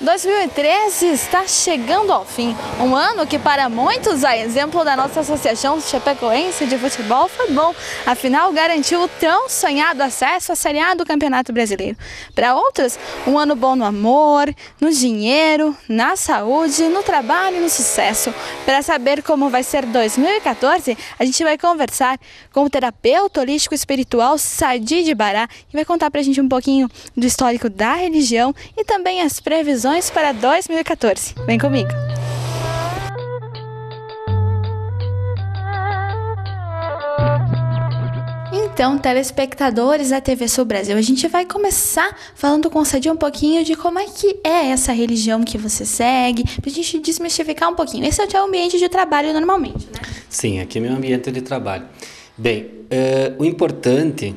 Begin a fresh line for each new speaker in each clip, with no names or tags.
2013 está chegando ao fim, um ano que para muitos, a exemplo da nossa Associação Chapecoense de Futebol, foi bom, afinal garantiu o tão sonhado acesso à Série A do Campeonato Brasileiro. Para outros, um ano bom no amor, no dinheiro, na saúde, no trabalho e no sucesso. Para saber como vai ser 2014, a gente vai conversar com o terapeuta holístico espiritual Sadi de Bará, que vai contar para a gente um pouquinho do histórico da religião e também as previsões para 2014. Vem comigo! Então, telespectadores da TV Sul Brasil, a gente vai começar falando com o Sadi um pouquinho de como é que é essa religião que você segue, pra gente desmistificar um pouquinho. Esse é o teu ambiente de trabalho normalmente, né?
Sim, aqui é meu ambiente de trabalho. Bem, o importante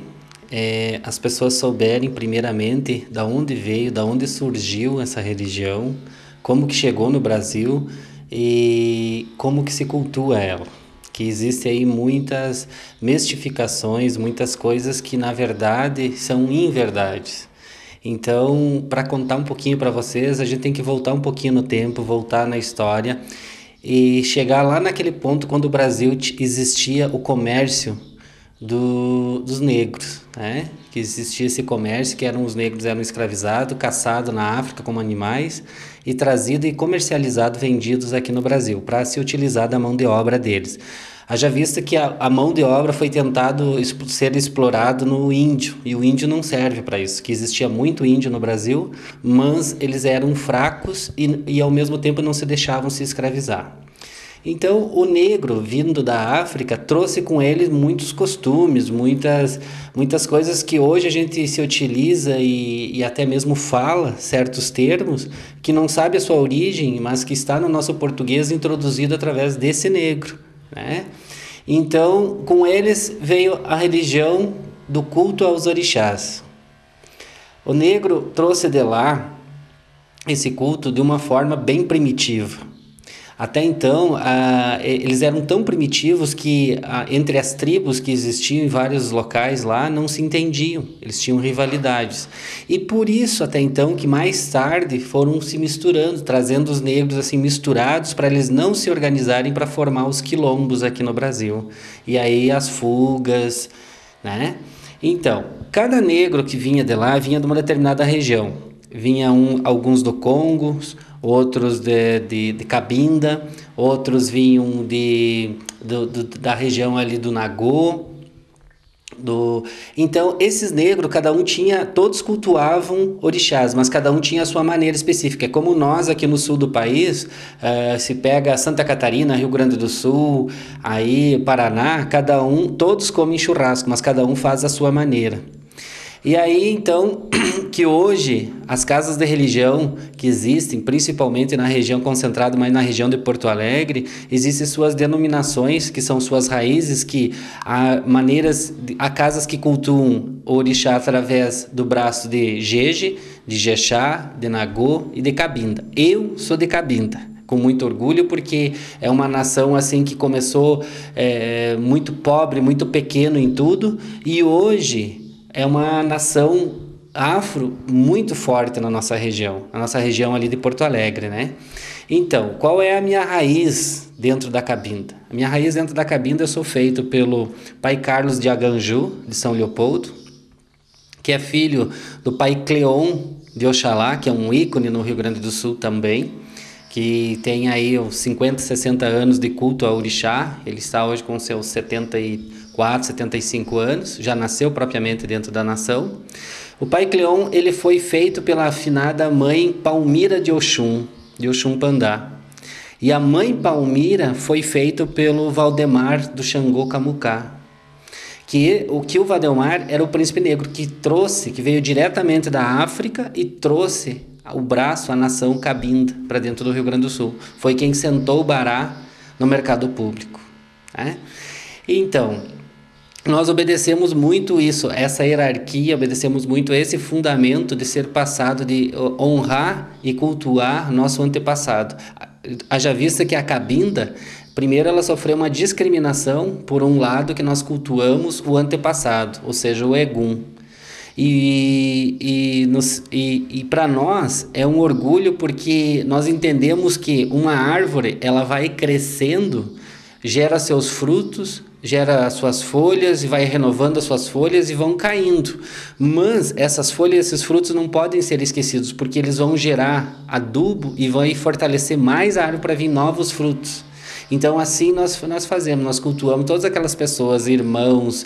é as pessoas souberem primeiramente da onde veio, da onde surgiu essa religião, como que chegou no Brasil e como que se cultua ela. Que existem aí muitas mistificações, muitas coisas que na verdade são inverdades. Então, para contar um pouquinho para vocês, a gente tem que voltar um pouquinho no tempo, voltar na história e chegar lá naquele ponto quando o Brasil existia o comércio dos negros, né? Que existia esse comércio, que os negros eram escravizados, caçados na África como animais e trazidos e comercializados, vendidos aqui no Brasil, para se utilizar da mão de obra deles. Haja vista que a mão de obra foi tentado ser explorado no índio, e o índio não serve para isso, que existia muito índio no Brasil, mas eles eram fracos e ao mesmo tempo não se deixavam se escravizar. Então, o negro, vindo da África, trouxe com ele muitos costumes, muitas coisas que hoje a gente se utiliza e até mesmo fala certos termos, que não sabe a sua origem, mas que está no nosso português introduzido através desse negro, né? Então, com eles veio a religião do culto aos orixás. O negro trouxe de lá esse culto de uma forma bem primitiva. Até então, eles eram tão primitivos que entre as tribos que existiam em vários locais lá não se entendiam, eles tinham rivalidades. E por isso, até então, que mais tarde foram se misturando, trazendo os negros assim misturados para eles não se organizarem para formar os quilombos aqui no Brasil. E aí as fugas, né? Então, cada negro que vinha de lá vinha de uma determinada região. Vinha alguns do Congo, outros de Cabinda, outros vinham da região ali do Nagô. Então, esses negros, todos cultuavam orixás, mas cada um tinha a sua maneira específica. É como nós aqui no sul do país, se pega Santa Catarina, Rio Grande do Sul, aí Paraná, todos comem churrasco, mas cada um faz a sua maneira. E aí, então, que hoje as casas de religião que existem, principalmente na região concentrada, mas na região de Porto Alegre, existem suas denominações, que são suas raízes, há casas que cultuam o orixá através do braço de Jeje, de Jexá, de Nagô e de Cabinda. Eu sou de Cabinda, com muito orgulho, porque é uma nação assim que começou muito pobre, muito pequeno em tudo, e hoje é uma nação afro muito forte na nossa região ali de Porto Alegre, né? Então, qual é a minha raiz dentro da Cabinda? A minha raiz dentro da Cabinda eu sou feito pelo pai Carlos de Aganju, de São Leopoldo, que é filho do pai Cleon de Oxalá, que é um ícone no Rio Grande do Sul também, que tem aí uns 50, 60 anos de culto ao orixá. Ele está hoje com seus 74, 75 anos, já nasceu propriamente dentro da nação. O pai Cleon, ele foi feito pela afinada mãe Palmira de Oxum Pandá. E a mãe Palmira foi feito pelo Valdemar do Xangô Camucá. O Valdemar era o príncipe negro que veio diretamente da África e trouxe o braço, a nação Cabinda, para dentro do Rio Grande do Sul. Foi quem sentou o Bará no mercado público, né? Então, nós obedecemos muito isso, essa hierarquia, obedecemos muito esse fundamento de ser passado, de honrar e cultuar nosso antepassado. Haja vista que a Cabinda, primeiro ela sofreu uma discriminação por um lado que nós cultuamos o antepassado, ou seja, o Egum. E para nós é um orgulho porque nós entendemos que uma árvore ela vai crescendo, gera seus frutos, gera as suas folhas e vai renovando as suas folhas e vão caindo. Mas essas folhas, esses frutos não podem ser esquecidos porque eles vão gerar adubo e vão fortalecer mais a árvore para vir novos frutos. Então assim nós fazemos, nós cultuamos todas aquelas pessoas, irmãos,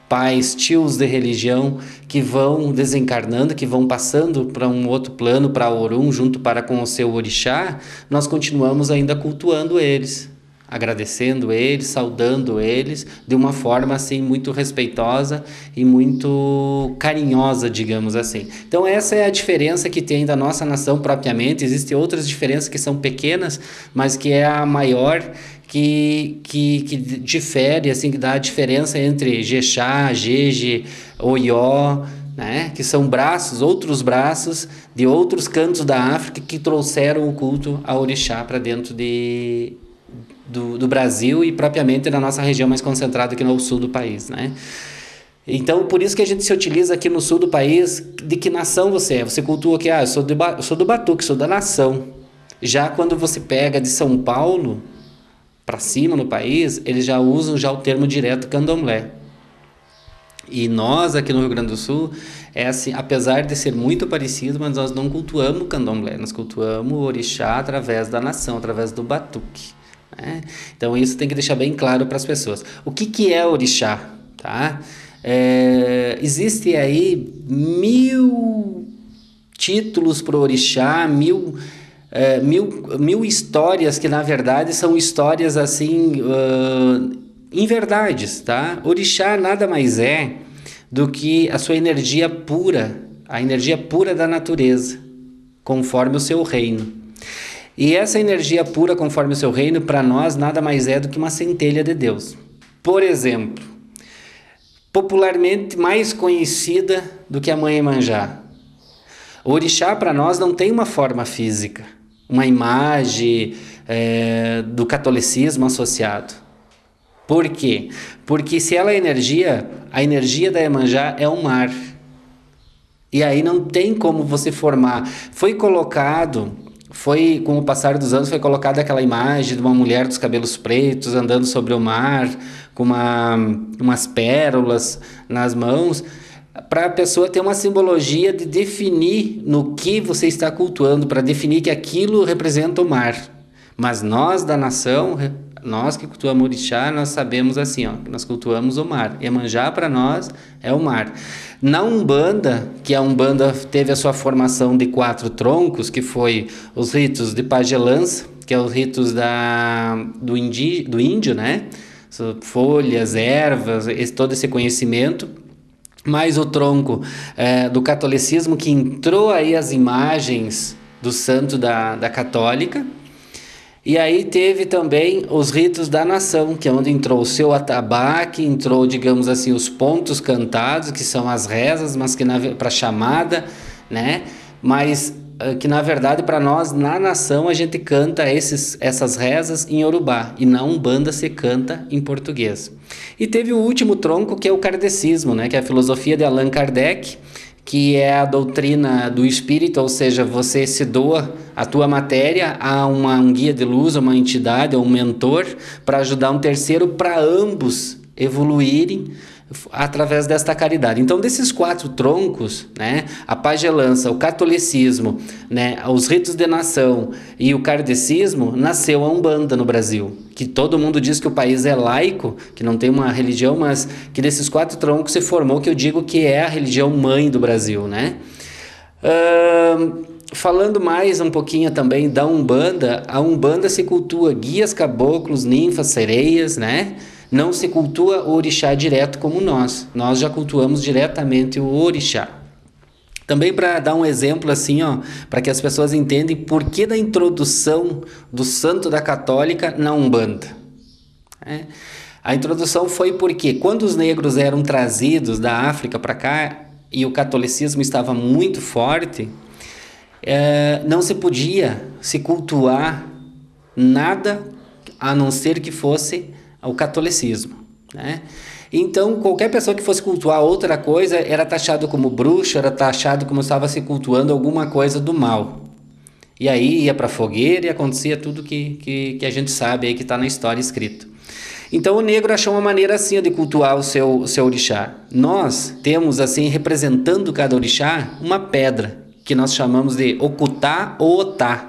pais, tios de religião que vão desencarnando, que vão passando para um outro plano, para Orum, junto com o seu orixá, nós continuamos ainda cultuando eles, agradecendo eles, saudando eles, de uma forma assim muito respeitosa e muito carinhosa, digamos assim. Então essa é a diferença que tem da nossa nação propriamente. Existem outras diferenças que são pequenas, mas que é a maior que difere, assim, que dá a diferença entre Jexá, Jeje, Oió, né? Que são outros braços de outros cantos da África que trouxeram o culto ao orixá para dentro do Brasil e propriamente na nossa região mais concentrada aqui no sul do país, né? Então, por isso que a gente se utiliza aqui no sul do país, de que nação você é. Você cultua que, eu sou do Batuque, sou da nação. Já quando você pega de São Paulo para cima no país, eles já usam o termo direto candomblé. E nós aqui no Rio Grande do Sul, é assim, apesar de ser muito parecido, mas nós não cultuamos o candomblé, nós cultuamos o orixá através da nação, através do batuque. Né? Então isso tem que deixar bem claro para as pessoas. O que é orixá? Tá? Existe aí 1000 títulos para o orixá, 1000 histórias que na verdade são histórias assim inverdades, tá? Orixá nada mais é do que a sua energia pura, a energia pura da natureza, conforme o seu reino. E essa energia pura conforme o seu reino, para nós, nada mais é do que uma centelha de Deus. Por exemplo, popularmente mais conhecida do que a Mãe Iemanjá. O orixá para nós não tem uma forma física, uma imagem do catolicismo associado. Por quê? Porque se ela é energia, a energia da Iemanjá é o mar. E aí não tem como você formar. Com o passar dos anos, foi colocada aquela imagem de uma mulher dos cabelos pretos andando sobre o mar, com umas pérolas nas mãos, para a pessoa ter uma simbologia de definir no que você está cultuando, para definir que aquilo representa o mar. Mas nós da nação, nós que cultuamos o orixá, nós sabemos assim, que nós cultuamos o mar. Iemanjá para nós é o mar. Na Umbanda, que a Umbanda teve a sua formação de 4 troncos, que foi os ritos de pagelança, que é os ritos do índio, né? Folhas, ervas, todo esse conhecimento. Mais o tronco do catolicismo, que entrou aí as imagens do santo da católica. E aí teve também os ritos da nação, que é onde entrou o seu atabaque, entrou, digamos assim, os pontos cantados, que são as rezas, mas que para chamada, né? Mas que na verdade para nós, na nação, a gente canta essas rezas em Yorubá, e na Umbanda se canta em português. E teve o último tronco, que é o kardecismo, né? Que é a filosofia de Allan Kardec, que é a doutrina do espírito, ou seja, você se doa a tua matéria a um guia de luz, a uma entidade, a um mentor, para ajudar um terceiro, para ambos evoluírem através desta caridade. Então, desses 4 troncos, né, a pagelança, o catolicismo, né, os ritos de nação e o kardecismo, nasceu a Umbanda no Brasil. Que todo mundo diz que o país é laico, que não tem uma religião, mas que desses 4 troncos se formou, que eu digo que é a religião mãe do Brasil, né? Falando mais um pouquinho também da Umbanda, a Umbanda se cultua guias, caboclos, ninfas, sereias, né? Não se cultua o orixá direto como nós já cultuamos diretamente o orixá. Também para dar um exemplo assim, para que as pessoas entendam por que da introdução do santo da católica na Umbanda. A introdução foi porque quando os negros eram trazidos da África para cá e o catolicismo estava muito forte, não se podia se cultuar nada a não ser que fosse o catolicismo, né? Então, qualquer pessoa que fosse cultuar outra coisa era taxado como bruxo, era taxado como estava se cultuando alguma coisa do mal. E aí ia para a fogueira e acontecia tudo que a gente sabe aí que está na história escrito. Então o negro achou uma maneira assim de cultuar o seu orixá. Nós temos assim, representando cada orixá, uma pedra que nós chamamos de Okutá ou Otá.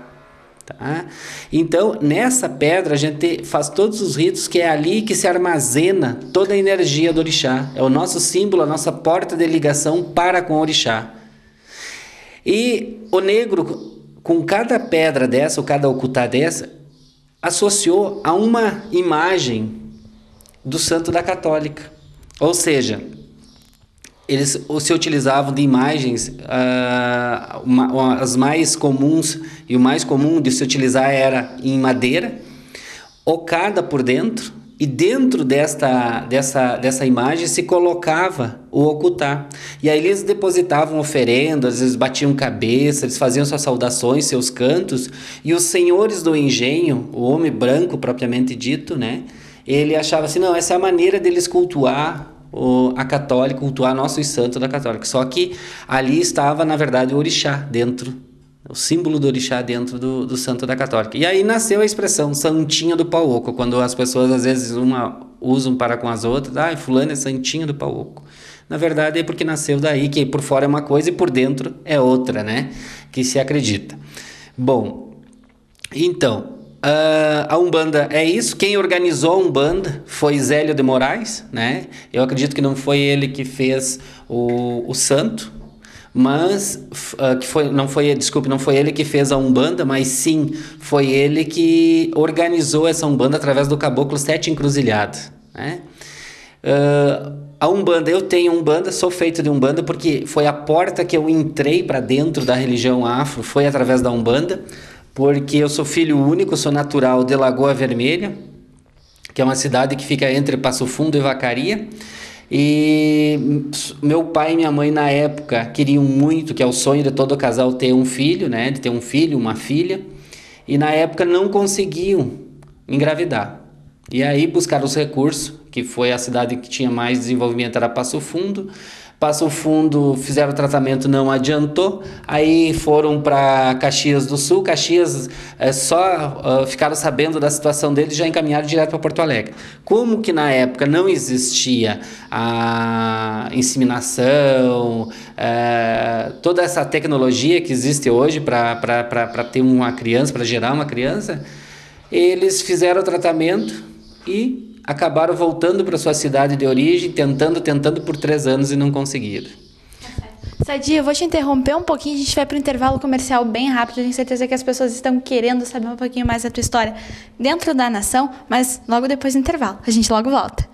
Tá? Então, nessa pedra a gente faz todos os ritos, que é ali que se armazena toda a energia do orixá. É o nosso símbolo, a nossa porta de ligação para com o orixá. E o negro, com cada pedra dessa, ou cada okutá dessa, associou a uma imagem do santo da católica. Ou seja, eles se utilizavam de imagens, as mais comuns, e o mais comum de se utilizar era em madeira, ocada por dentro, e dentro dessa imagem se colocava o okutá. E aí eles depositavam oferendas, eles batiam cabeça, eles faziam suas saudações, seus cantos, e os senhores do engenho, o homem branco propriamente dito, né, ele achava assim, não, essa é a maneira deles cultuar a católica, cultuar nossos santos da católica. Só que ali estava, na verdade, o orixá dentro, o símbolo do orixá dentro do santo da católica. E aí nasceu a expressão santinha do pau oco, quando as pessoas às vezes usam para com as outras, fulano é santinha do pau oco. Na verdade é porque nasceu daí, que por fora é uma coisa e por dentro é outra, né? Que se acredita. Bom, então, a Umbanda é isso. Quem organizou a Umbanda foi Zélio de Moraes, né? Eu acredito que não foi ele que fez o santo, mas não foi ele que fez a Umbanda, mas sim foi ele que organizou essa Umbanda através do Caboclo Sete Encruzilhadas, né? A Umbanda, eu tenho Umbanda, sou feito de Umbanda porque foi a porta que eu entrei para dentro da religião afro, foi através da Umbanda, porque eu sou filho único, sou natural de Lagoa Vermelha, que é uma cidade que fica entre Passo Fundo e Vacaria, e meu pai e minha mãe na época queriam muito, que é o sonho de todo casal, ter um filho, né, de ter um filho, uma filha, e na época não conseguiam engravidar. E aí buscaram os recursos, que foi a cidade que tinha mais desenvolvimento, era Passo Fundo. Passo Fundo, fizeram o tratamento, não adiantou, aí foram para Caxias do Sul. Caxias ficaram sabendo da situação deles e já encaminharam direto para Porto Alegre. Como que na época não existia a inseminação, toda essa tecnologia que existe hoje para ter uma criança, para gerar uma criança, eles fizeram o tratamento e acabaram voltando para sua cidade de origem, tentando por 3 anos e não conseguiram.
Sadia, eu vou te interromper um pouquinho, a gente vai para o intervalo comercial bem rápido, tenho certeza que as pessoas estão querendo saber um pouquinho mais da tua história dentro da nação, mas logo depois do intervalo, a gente logo volta.